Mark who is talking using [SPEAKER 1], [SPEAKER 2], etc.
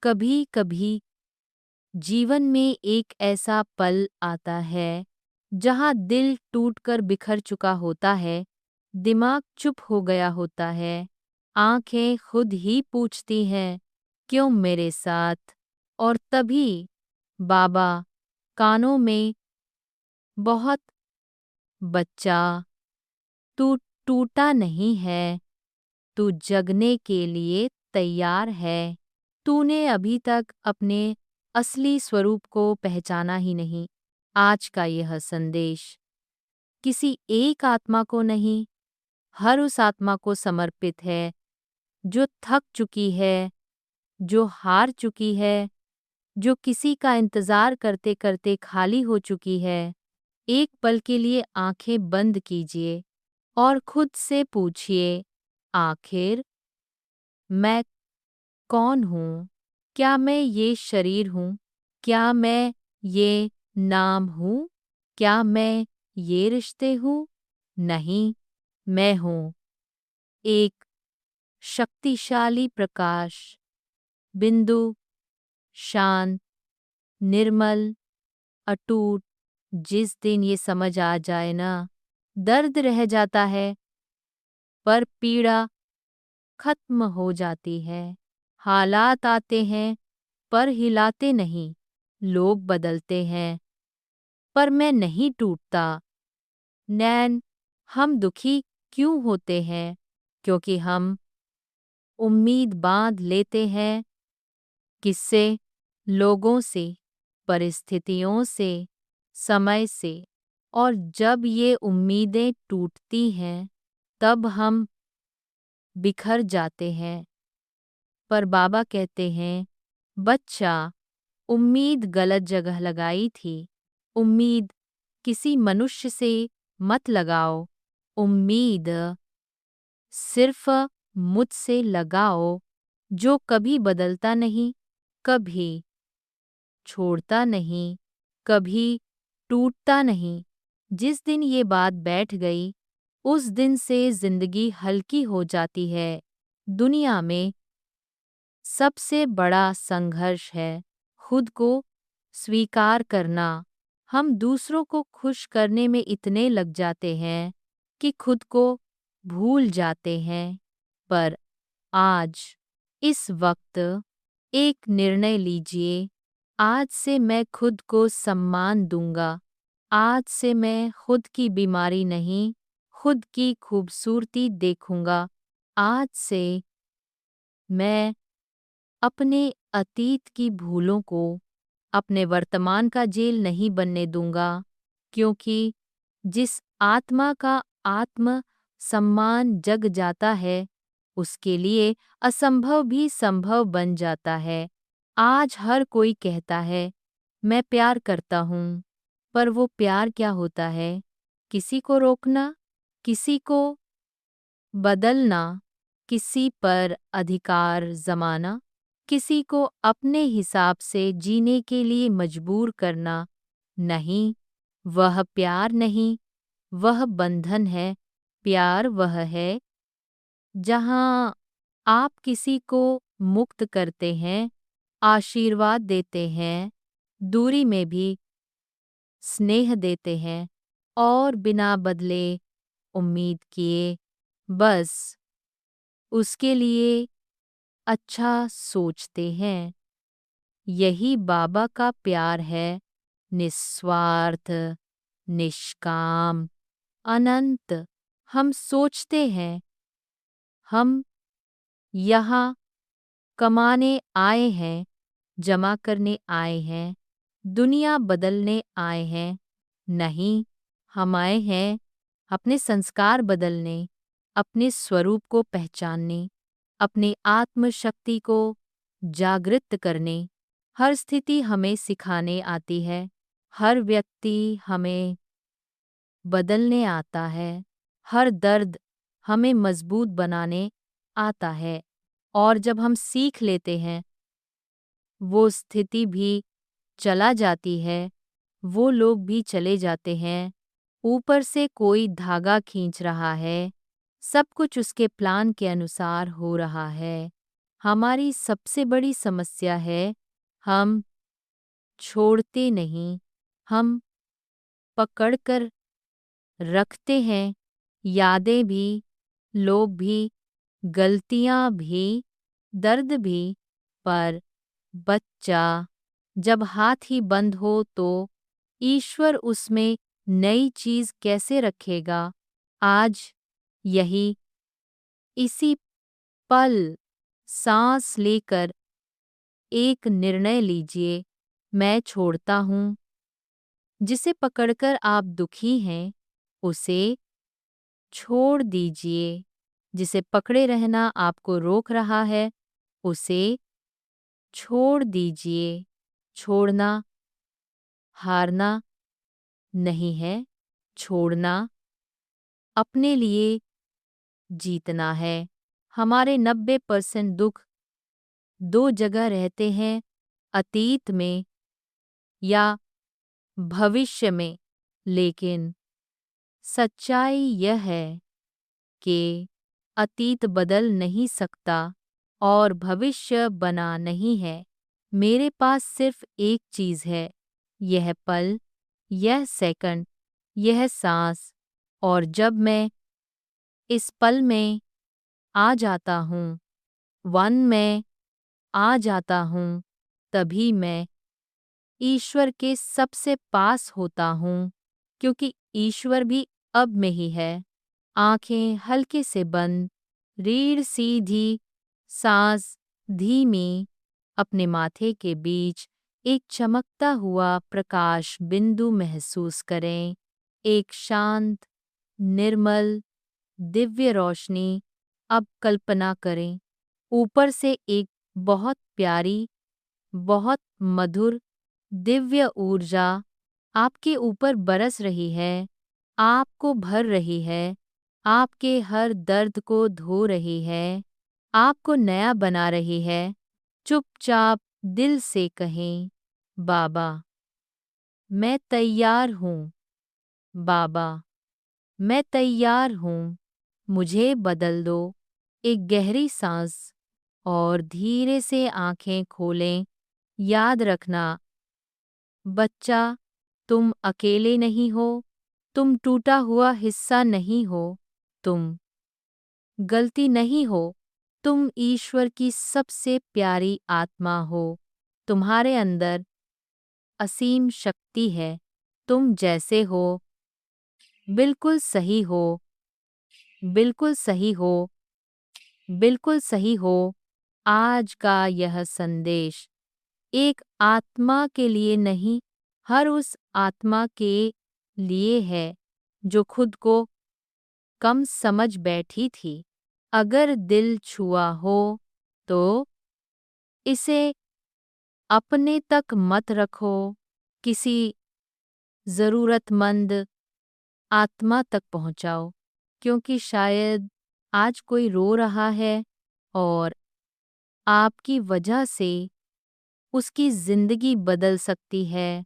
[SPEAKER 1] कभी कभी जीवन में एक ऐसा पल आता है जहाँ दिल टूटकर बिखर चुका होता है, दिमाग चुप हो गया होता है, आंखें खुद ही पूछती हैं, क्यों मेरे साथ? और तभी बाबा कानों में, बहुत बच्चा, तू टूटा नहीं है, तू जगने के लिए तैयार है। तूने अभी तक अपने असली स्वरूप को पहचाना ही नहीं। आज का यह संदेश किसी एक आत्मा को नहीं, हर उस आत्मा को समर्पित है जो थक चुकी है, जो हार चुकी है, जो किसी का इंतजार करते करते खाली हो चुकी है। एक पल के लिए आंखें बंद कीजिए और खुद से पूछिए, आखिर मैं कौन हूँ? क्या मैं ये शरीर हूँ? क्या मैं ये नाम हूँ? क्या मैं ये रिश्ते हूँ? नहीं, मैं हूँ एक शक्तिशाली प्रकाश, बिंदु, शांत, निर्मल, अटूट। जिस दिन ये समझ आ जाए ना, दर्द रह जाता है, पर पीड़ा खत्म हो जाती है। हालात आते हैं पर हिलाते नहीं, लोग बदलते हैं पर मैं नहीं टूटता। नैन, हम दुखी क्यों होते हैं? क्योंकि हम उम्मीद बांध लेते हैं किससे? लोगों से, परिस्थितियों से, समय से। और जब ये उम्मीदें टूटती हैं तब हम बिखर जाते हैं। पर बाबा कहते हैं, बच्चा, उम्मीद गलत जगह लगाई थी। उम्मीद किसी मनुष्य से मत लगाओ, उम्मीद सिर्फ मुझसे लगाओ, जो कभी बदलता नहीं, कभी छोड़ता नहीं, कभी टूटता नहीं। जिस दिन ये बात बैठ गई, उस दिन से जिंदगी हल्की हो जाती है। दुनिया में सबसे बड़ा संघर्ष है खुद को स्वीकार करना। हम दूसरों को खुश करने में इतने लग जाते हैं कि खुद को भूल जाते हैं। पर आज, इस वक्त, एक निर्णय लीजिए। आज से मैं खुद को सम्मान दूंगा। आज से मैं खुद की बीमारी नहीं, खुद की खूबसूरती देखूंगा। आज से मैं अपने अतीत की भूलों को अपने वर्तमान का जेल नहीं बनने दूंगा, क्योंकि जिस आत्मा का आत्म सम्मान जग जाता है, उसके लिए असंभव भी संभव बन जाता है। आज हर कोई कहता है, मैं प्यार करता हूँ, पर वो प्यार क्या होता है? किसी को रोकना, किसी को बदलना, किसी पर अधिकार जमाना, किसी को अपने हिसाब से जीने के लिए मजबूर करना। नहीं, वह प्यार नहीं, वह बंधन है। प्यार वह है जहाँ आप किसी को मुक्त करते हैं, आशीर्वाद देते हैं, दूरी में भी स्नेह देते हैं और बिना बदले उम्मीद किए बस उसके लिए अच्छा सोचते हैं। यही बाबा का प्यार है, निस्वार्थ, निष्काम, अनंत। हम सोचते हैं हम यहाँ कमाने आए हैं, जमा करने आए हैं, दुनिया बदलने आए हैं। नहीं, हम आए हैं अपने संस्कार बदलने, अपने स्वरूप को पहचानने, अपने आत्मशक्ति को जागृत करने। हर स्थिति हमें सिखाने आती है, हर व्यक्ति हमें बदलने आता है, हर दर्द हमें मजबूत बनाने आता है। और जब हम सीख लेते हैं, वो स्थिति भी चला जाती है, वो लोग भी चले जाते हैं। ऊपर से कोई धागा खींच रहा है, सब कुछ उसके प्लान के अनुसार हो रहा है। हमारी सबसे बड़ी समस्या है, हम छोड़ते नहीं, हम पकड़कर रखते हैं, यादें भी, लोग भी, गलतियां भी, दर्द भी। पर बच्चा जब हाथ ही बंद हो तो ईश्वर उसमें नई चीज कैसे रखेगा? आज यही इसी पल सांस लेकर एक निर्णय लीजिए, मैं छोड़ता हूँ। जिसे पकड़कर आप दुखी हैं, उसे छोड़ दीजिए। जिसे पकड़े रहना आपको रोक रहा है, उसे छोड़ दीजिए। छोड़ना हारना नहीं है, छोड़ना अपने लिए जीतना है। हमारे 90% दुख दो जगह रहते हैं, अतीत में या भविष्य में। लेकिन सच्चाई यह है कि अतीत बदल नहीं सकता और भविष्य बना नहीं है। मेरे पास सिर्फ एक चीज है, यह पल, यह सेकंड, यह सांस। और जब मैं इस पल में आ जाता हूँ, वन में आ जाता हूँ, तभी मैं ईश्वर के सबसे पास होता हूँ, क्योंकि ईश्वर भी अब में ही है। आंखें हल्के से बंद, रीढ़ सीधी, सांस धीमी। अपने माथे के बीच एक चमकता हुआ प्रकाश बिंदु महसूस करें। एक शांत, निर्मल, दिव्य रोशनी। अब कल्पना करें, ऊपर से एक बहुत प्यारी, बहुत मधुर, दिव्य ऊर्जा आपके ऊपर बरस रही है, आपको भर रही है, आपके हर दर्द को धो रही है, आपको नया बना रही है। चुपचाप दिल से कहें, बाबा मैं तैयार हूँ, बाबा मैं तैयार हूँ, मुझे बदल दो। एक गहरी सांस और धीरे से आंखें खोलें। याद रखना बच्चा, तुम अकेले नहीं हो, तुम टूटा हुआ हिस्सा नहीं हो, तुम गलती नहीं हो, तुम ईश्वर की सबसे प्यारी आत्मा हो। तुम्हारे अंदर असीम शक्ति है, तुम जैसे हो, बिल्कुल सही हो, बिल्कुल सही हो, बिल्कुल सही हो। आज का यह संदेश एक आत्मा के लिए नहीं, हर उस आत्मा के लिए है जो खुद को कम समझ बैठी थी। अगर दिल छुआ हो तो इसे अपने तक मत रखो, किसी ज़रूरतमंद आत्मा तक पहुंचाओ, क्योंकि शायद आज कोई रो रहा है और आपकी वजह से उसकी जिंदगी बदल सकती है।